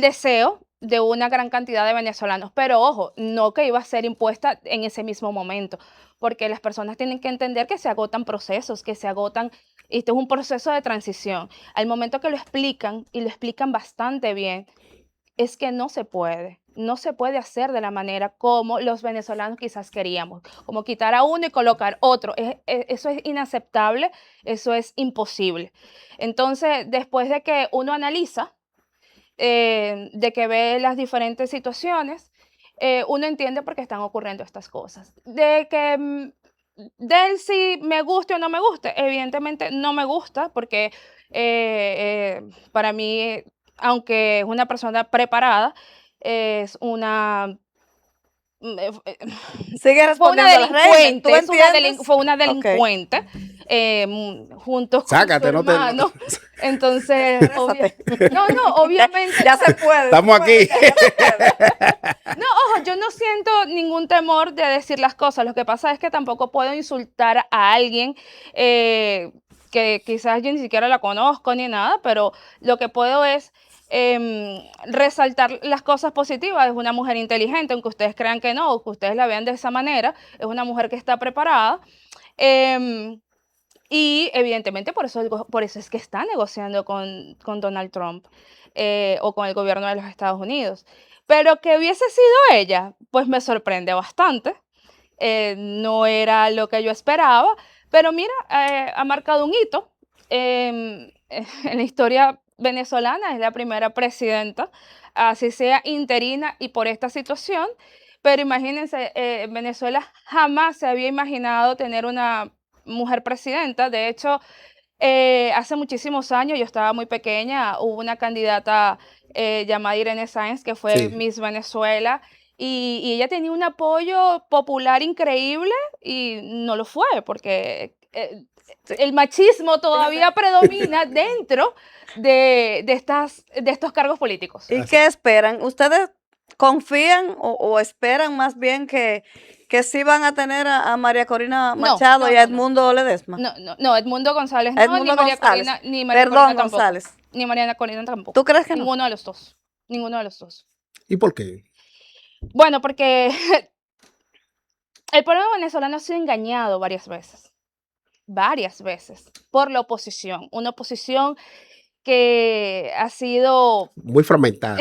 deseo de una gran cantidad de venezolanos, pero ojo, no que iba a ser impuesta en ese mismo momento, porque las personas tienen que entender que se agotan procesos, que se agotan, y este es un proceso de transición. Al momento que lo explican, y lo explican bastante bien, es que no se puede hacer de la manera como los venezolanos quizás queríamos, como quitar a uno y colocar otro. Eso es inaceptable, eso es imposible. Entonces, después de que uno analiza, de que ve las diferentes situaciones, uno entiende por qué están ocurriendo estas cosas. De que Delcy me guste o no me guste, evidentemente no me gusta porque para mí, aunque es una persona preparada, es una Sigue fue una respondiendo al régimen. ¿Tú delincuente, fue una Ok. delincuente junto con Sácate, su no te- hermano. Entonces, obviamente. Ya se puede. Estamos aquí. No, ojo, yo no siento ningún temor de decir las cosas. Lo que pasa es que tampoco puedo insultar a alguien que quizás yo ni siquiera la conozco ni nada, pero lo que puedo es resaltar las cosas positivas. Es una mujer inteligente, aunque ustedes crean que no, o que ustedes la vean de esa manera. Es una mujer que está preparada. Y evidentemente por eso es que está negociando con Donald Trump o con el gobierno de los Estados Unidos. Pero que hubiese sido ella, pues me sorprende bastante. No era lo que yo esperaba, pero mira, ha marcado un hito en la historia venezolana. Es la primera presidenta, así sea interina y por esta situación. Pero imagínense, Venezuela jamás se había imaginado tener una mujer presidenta. De hecho, hace muchísimos años, yo estaba muy pequeña, hubo una candidata llamada Irene Sáenz, que fue Sí. Miss Venezuela, y ella tenía un apoyo popular increíble y no lo fue, porque el machismo todavía predomina dentro de estos cargos políticos. ¿Y qué esperan? ¿Ustedes confían o esperan más bien que sí van a tener a María Corina Machado y a Edmundo Ledesma? No, Edmundo González no, Edmundo ni María González. Corina, ni María Perdón, Corina tampoco. González. Ni Mariana Corina tampoco. ¿Tú crees que no? Ninguno de los dos. Ninguno de los dos. ¿Y por qué? Bueno, porque el pueblo venezolano ha sido engañado varias veces, por la oposición. Una oposición que ha sido, Muy fragmentada.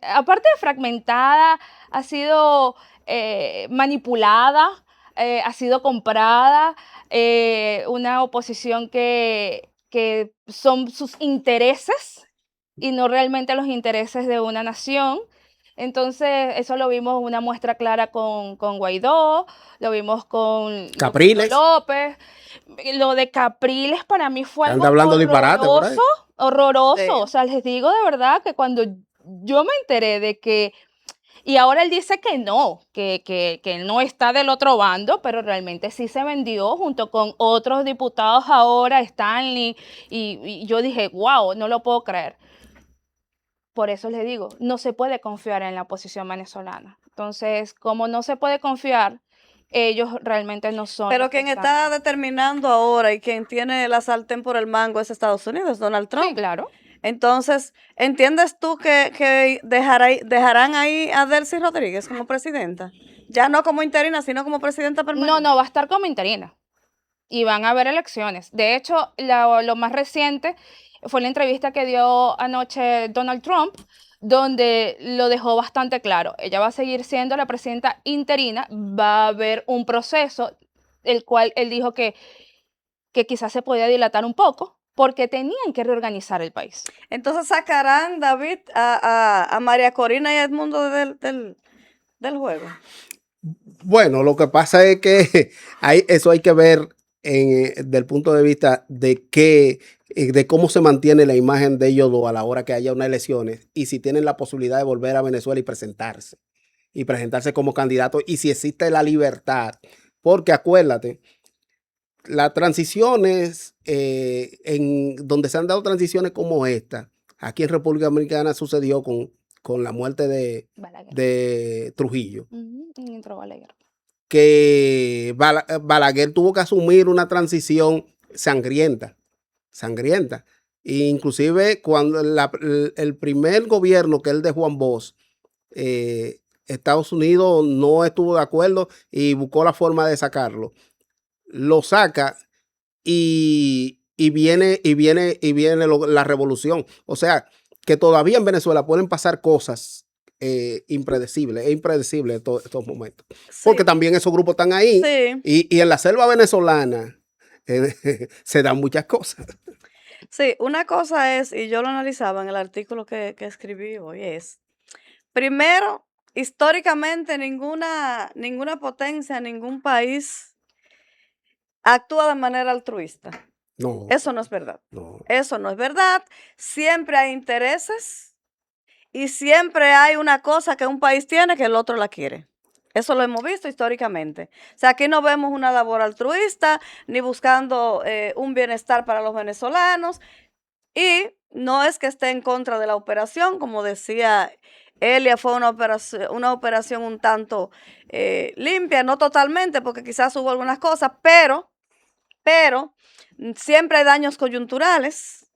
aparte de fragmentada, ha sido manipulada, ha sido comprada, una oposición que son sus intereses y no realmente los intereses de una nación. Entonces, eso lo vimos una muestra clara con Guaidó, lo vimos con Capriles. López. Lo de Capriles para mí fue algo Anda hablando disparate por ahí. horroroso. Sí. O sea, les digo de verdad que cuando yo me enteré de que, y ahora él dice que no, que él no está del otro bando, pero realmente sí se vendió junto con otros diputados ahora, Stanley, y yo dije, wow, no lo puedo creer. Por eso les digo, no se puede confiar en la oposición venezolana. Entonces, como no se puede confiar, ellos realmente no son. Pero los que quien están. está determinando ahora y quien tiene la sartén por el mango es Estados Unidos, Donald Trump. Sí, claro. Entonces, ¿entiendes tú que dejarán ahí a Delcy Rodríguez como presidenta? Ya no como interina, sino como presidenta permanente. No, va a estar como interina. Y van a haber elecciones. De hecho, lo más reciente fue la entrevista que dio anoche Donald Trump, donde lo dejó bastante claro. Ella va a seguir siendo la presidenta interina, va a haber un proceso, el cual él dijo que quizás se podía dilatar un poco, porque tenían que reorganizar el país. Entonces sacarán, David, a María Corina y a Edmundo del juego. Bueno, lo que pasa es que eso hay que ver del punto de vista de cómo se mantiene la imagen de ellos dos a la hora que haya unas elecciones y si tienen la posibilidad de volver a Venezuela y presentarse como candidato y si existe la libertad. Porque acuérdate, las transiciones, donde se han dado transiciones como esta, aquí en República Dominicana sucedió con la muerte de Trujillo. Entró Balaguer. Que Balaguer tuvo que asumir una transición sangrienta. E inclusive cuando el primer gobierno que él de Juan Bosch, Estados Unidos no estuvo de acuerdo y buscó la forma de sacarlo. Lo saca y viene la revolución. O sea, que todavía en Venezuela pueden pasar cosas impredecibles. Es impredecible estos momentos. Sí. Porque también esos grupos están ahí. Sí. Y en la selva venezolana se dan muchas cosas. Sí, una cosa es, y yo lo analizaba en el artículo que escribí hoy, es, primero, históricamente ninguna potencia, ningún país actúa de manera altruista. No. Eso no es verdad. No. Eso no es verdad. Siempre hay intereses y siempre hay una cosa que un país tiene que el otro la quiere. Eso lo hemos visto históricamente. O sea, aquí no vemos una labor altruista ni buscando un bienestar para los venezolanos. Y no es que esté en contra de la operación, como decía Elia, fue una operación un tanto limpia, no totalmente, porque quizás hubo algunas cosas, pero siempre hay daños coyunturales.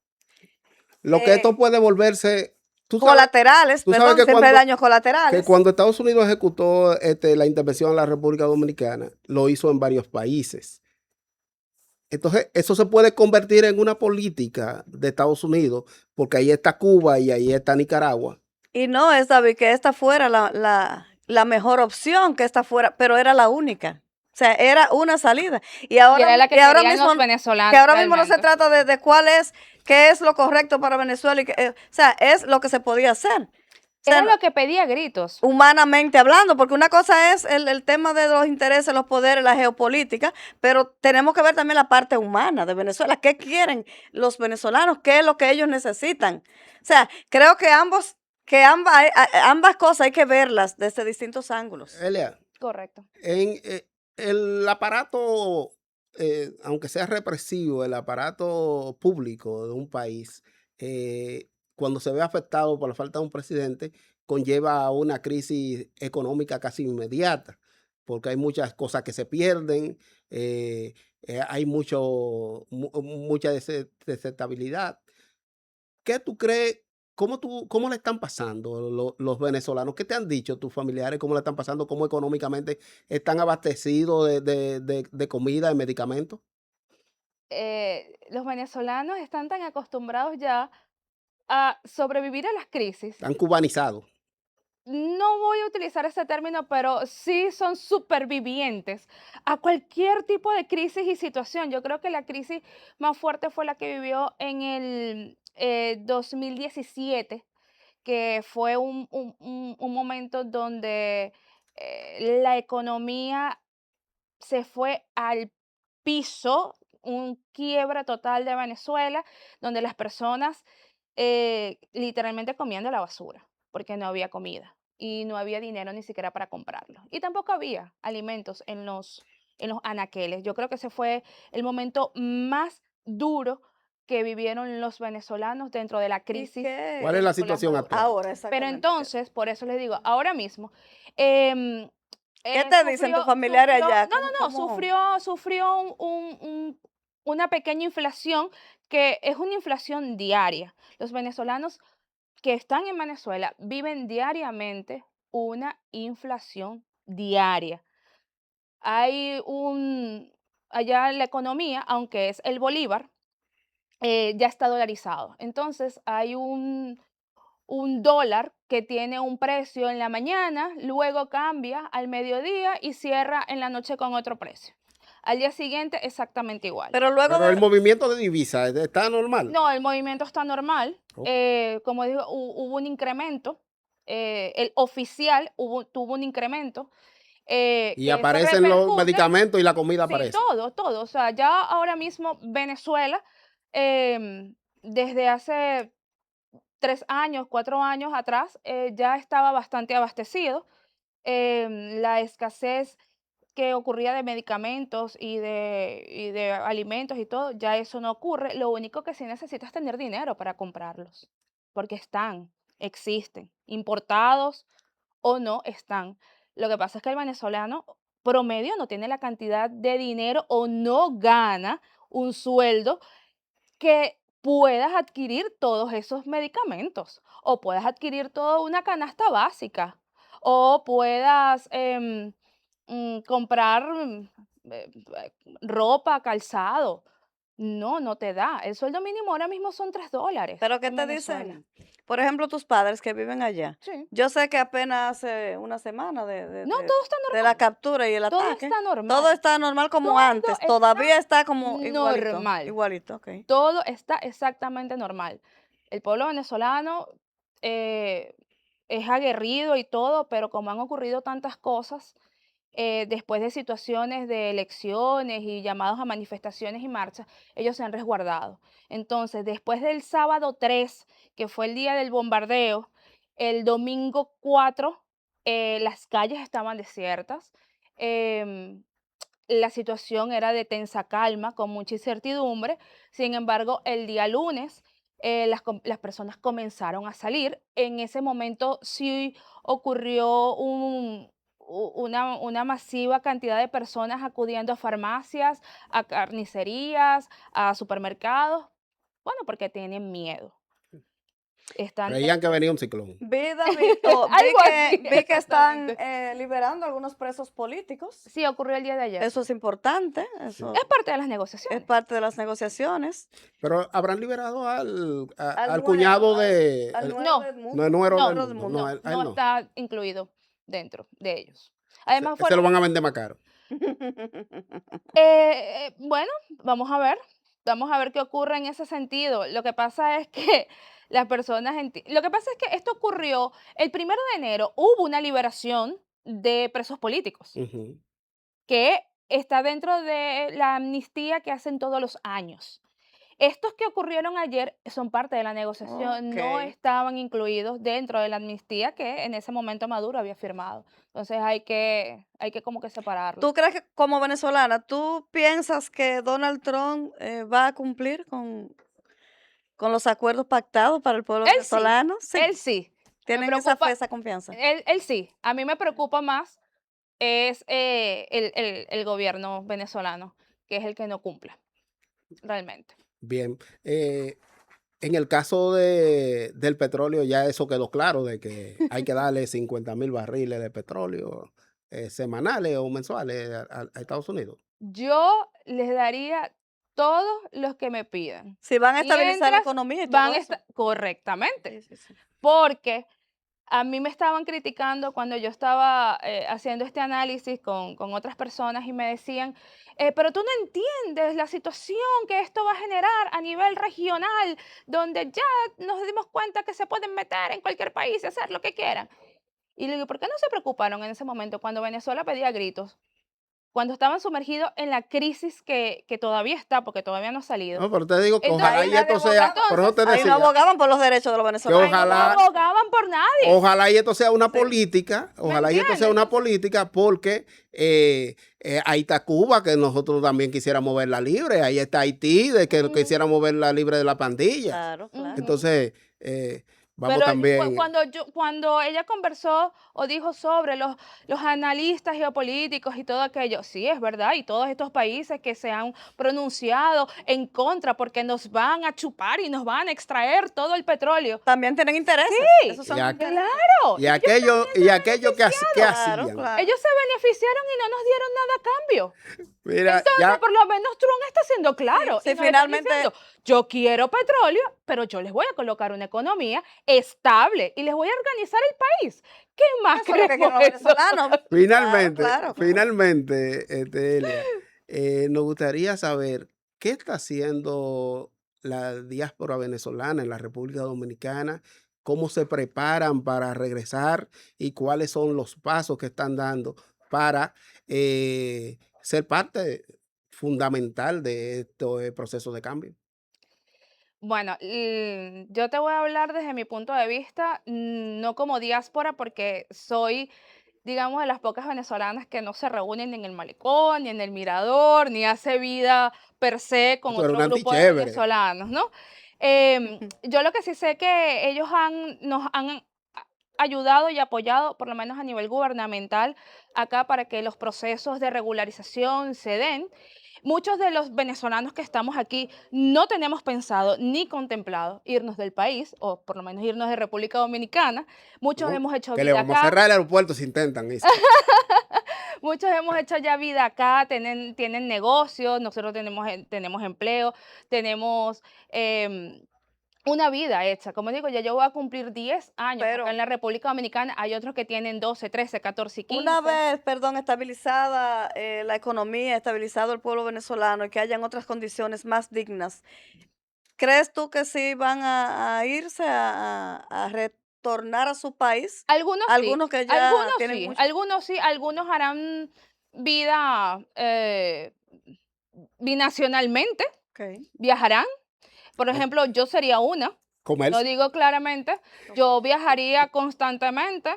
Lo que esto puede volverse colaterales, siempre hay daños colaterales. Que cuando Estados Unidos ejecutó la intervención en la República Dominicana, lo hizo en varios países. Entonces, eso se puede convertir en una política de Estados Unidos, porque ahí está Cuba y ahí está Nicaragua. Y no es, David, que esta fuera la mejor opción, que esta fuera, pero era la única. O sea, era una salida. Y ahora, era la que ahora mismo, los venezolanos. Que ahora mismo no se trata de cuál es, qué es lo correcto para Venezuela. O sea, es lo que se podía hacer. O sea, era lo que pedía a gritos. Humanamente hablando, porque una cosa es el tema de los intereses, los poderes, la geopolítica, pero tenemos que ver también la parte humana de Venezuela. ¿Qué quieren los venezolanos? ¿Qué es lo que ellos necesitan? O sea, creo que ambas cosas hay que verlas desde distintos ángulos. Elia. Correcto. El aparato, aunque sea represivo, el aparato público de un país, cuando se ve afectado por la falta de un presidente, conlleva a una crisis económica casi inmediata, porque hay muchas cosas que se pierden, hay mucha desestabilidad. ¿Qué tú crees? ¿Cómo le están pasando los venezolanos? ¿Qué te han dicho tus familiares? ¿Cómo le están pasando? ¿Cómo económicamente están abastecidos de comida, de medicamentos? Los venezolanos están tan acostumbrados ya a sobrevivir a las crisis. Están cubanizados. No voy a utilizar ese término, pero sí son supervivientes a cualquier tipo de crisis y situación. Yo creo que la crisis más fuerte fue la que vivió en el 2017, que fue un momento donde la economía se fue al piso, un quiebra total de Venezuela, donde las personas literalmente comían de la basura, porque no había comida y no había dinero ni siquiera para comprarlo. Y tampoco había alimentos en los anaqueles. Yo creo que ese fue el momento más duro que vivieron los venezolanos dentro de la crisis. ¿Cuál es la situación actual? Ahora, Pero entonces, por eso les digo, ahora mismo, ¿qué te dicen tus familiares allá? No, sufrió una pequeña inflación, que es una inflación diaria. Los venezolanos que están en Venezuela viven diariamente una inflación diaria. Hay allá la economía, aunque es el bolívar, ya está dolarizado. Entonces hay un dólar que tiene un precio en la mañana, luego cambia al mediodía y cierra en la noche con otro precio. Al día siguiente exactamente igual. Pero luego Pero el movimiento de divisas está normal. No, el movimiento está normal. Ok. Como digo, hubo un incremento. El oficial tuvo un incremento. Y que se aparecen los repercute. medicamentos y la comida Sí, aparece. todo. O sea, ya ahora mismo Venezuela, desde hace 3 años, 4 años atrás, ya estaba bastante abastecido. La escasez que ocurría de medicamentos y de alimentos y todo, ya eso no ocurre. Lo único que sí necesitas es tener dinero para comprarlos, porque existen, importados o no están. Lo que pasa es que el venezolano promedio no tiene la cantidad de dinero o no gana un sueldo que puedas adquirir todos esos medicamentos o puedas adquirir toda una canasta básica o puedas comprar ropa, calzado. No, no te da. El sueldo mínimo ahora mismo son $3 Pero ¿qué en te Venezuela. dicen? Por ejemplo, tus padres que viven allá. Sí. Yo sé que apenas hace una semana No, todo está de la normal. captura y el Todo ataque. está normal. Todo está normal como Todo antes. está Todavía está como igualito. normal. Igualito, ok. Todo está exactamente normal. El pueblo venezolano es aguerrido y todo, pero como han ocurrido tantas cosas, después de situaciones de elecciones y llamados a manifestaciones y marchas, ellos se han resguardado. Entonces, después del sábado 3, que fue el día del bombardeo, el domingo 4, las calles estaban desiertas. em, la situación era de tensa calma, con mucha incertidumbre. Sin embargo, el día lunes las personas comenzaron a salir. En ese momento sí ocurrió una masiva cantidad de personas acudiendo a farmacias, a carnicerías, a supermercados, bueno, porque tienen miedo. Creían que venía un ciclón. Vi, Davito, Algo así, vi que están exactamente. Liberando algunos presos políticos. Sí, ocurrió el día de ayer. Eso es importante. Eso Es parte de las es negociaciones. parte de las negociaciones. Pero habrán liberado al Al cuñado nuero, de. al el- nuero No, del mundo. no es nuero no, del Nuero del mundo. mundo. No, a él no no. está incluido dentro de ellos. Además, Ese lo van a vender más caro. bueno, vamos a ver qué ocurre en ese sentido. Lo que pasa es que las personas, lo que pasa es que esto ocurrió el 1 de enero, hubo una liberación de presos políticos, Ujú. que está dentro de la amnistía que hacen todos los años. Estos que ocurrieron ayer son parte de la negociación, no Ok. estaban incluidos dentro de la amnistía que en ese momento Maduro había firmado. Entonces hay que como que separarlo. ¿Tú crees que como venezolana, tú piensas que Donald Trump va a cumplir con los acuerdos pactados para el pueblo Él sí, venezolano? Sí. él sí. Me ¿Tienen esa preocupa, fe, esa confianza? él sí. A mí me preocupa más es el gobierno venezolano, que es el que no cumpla, realmente. Bien. En el caso del petróleo, ya eso quedó claro de que hay que darle 50,000 barriles de petróleo semanales o mensuales a Estados Unidos. Yo les daría todos los que me pidan. Si van a estabilizar la Mientras economía y todo van a eso. correctamente, Sí, sí, sí. porque a mí me estaban criticando cuando yo estaba haciendo este análisis con otras personas y me decían, pero tú no entiendes la situación que esto va a generar a nivel regional, donde ya nos dimos cuenta que se pueden meter en cualquier país y hacer lo que quieran. Y le digo, ¿por qué no se preocuparon en ese momento cuando Venezuela pedía gritos? Cuando estaban sumergidos en la crisis que todavía está, porque todavía no ha salido. No, pero te digo que Entonces, ojalá ahí y esto nadie sea, abogaba. por eso te Ahí no decía, abogaban por los derechos de los venezolanos. ojalá- no abogaban por nadie. ojalá y esto sea una Sí. política, ojalá y esto sea una política porque ahí está Cuba, que nosotros también quisiéramos verla libre, ahí está Haití, de que quisiéramos verla libre de la pandilla. Claro, claro. Entonces, vamos Pero también. cuando ella conversó o dijo sobre los analistas geopolíticos y todo aquello, sí, es verdad, y todos estos países que se han pronunciado en contra porque nos van a chupar y nos van a extraer todo el petróleo. También tienen intereses. Sí, Esos son Y intereses. claro. Y aquello que Claro, hacían. claro. Ellos se beneficiaron y no nos dieron nada a cambio. Mira, Entonces, ya, por lo menos Trump está siendo claro. Sí, y nos está finalmente- diciendo, Yo quiero petróleo, pero yo les voy a colocar una economía estable y les voy a organizar el país. ¿Qué más Eso es lo que quieren queremos los eso? venezolanos. Finalmente, Claro. finalmente, Elia, nos gustaría saber qué está haciendo la diáspora venezolana en la República Dominicana, cómo se preparan para regresar y cuáles son los pasos que están dando para ser parte fundamental de estos procesos de cambio. Bueno, yo te voy a hablar desde mi punto de vista, no como diáspora, porque soy, digamos, de las pocas venezolanas que no se reúnen ni en el malecón, ni en el mirador, ni hace vida per se con Tú eres otro una grupo de antichévere. venezolanos, ¿no? Yo lo que sí sé que ellos nos han ayudado y apoyado, por lo menos a nivel gubernamental, acá para que los procesos de regularización se den. Muchos de los venezolanos que estamos aquí no tenemos pensado ni contemplado irnos del país, o por lo menos irnos de República Dominicana. Muchos ¿No? hemos hecho Que le vida vamos a acá. cerrar el aeropuerto si intentan eso. Muchos hemos hecho ya vida acá, tienen negocios, nosotros tenemos empleo, tenemos una vida hecha. Como digo, ya yo voy a cumplir 10 años acá en Pero la República Dominicana. Hay otros que tienen 12, 13, 14 y una 15. vez, perdón, estabilizada la economía, estabilizado el pueblo venezolano y que hayan otras condiciones más dignas, ¿crees tú que sí van a irse a retornar a su país? Algunos sí, Algunos que ya tienen mucho. algunos sí, algunos harán vida binacionalmente, Ok. viajarán. Por ejemplo, yo sería una, lo Comerse. digo claramente, yo viajaría constantemente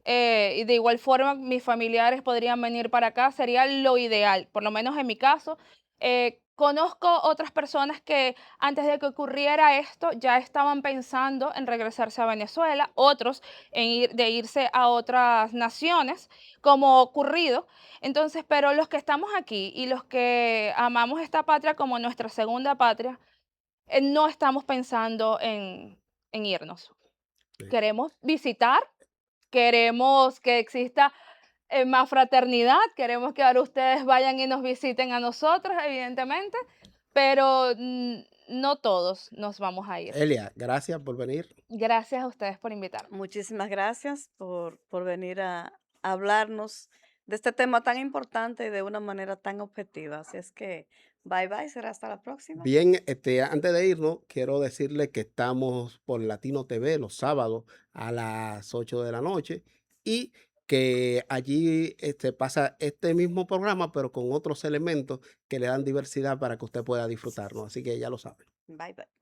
y de igual forma mis familiares podrían venir para acá, sería lo ideal, por lo menos en mi caso. Conozco otras personas que antes de que ocurriera esto ya estaban pensando en regresarse a Venezuela, otros de irse a otras naciones, como ha ocurrido. Entonces, pero los que estamos aquí y los que amamos esta patria como nuestra segunda patria, no estamos pensando en irnos. Sí. Queremos visitar, queremos que exista más fraternidad, queremos que ahora ustedes vayan y nos visiten a nosotros, evidentemente, pero no todos nos vamos a ir. Elia, gracias por venir. Gracias a ustedes por invitarme. Muchísimas gracias por venir a hablarnos de este tema tan importante y de una manera tan objetiva. Así es que, bye bye, será hasta la próxima. Bien, antes de irnos, quiero decirle que estamos por Latino TV los sábados a las 8 de la noche y que allí pasa este mismo programa, pero con otros elementos que le dan diversidad para que usted pueda disfrutarlo. Así que ya lo sabe. Bye bye.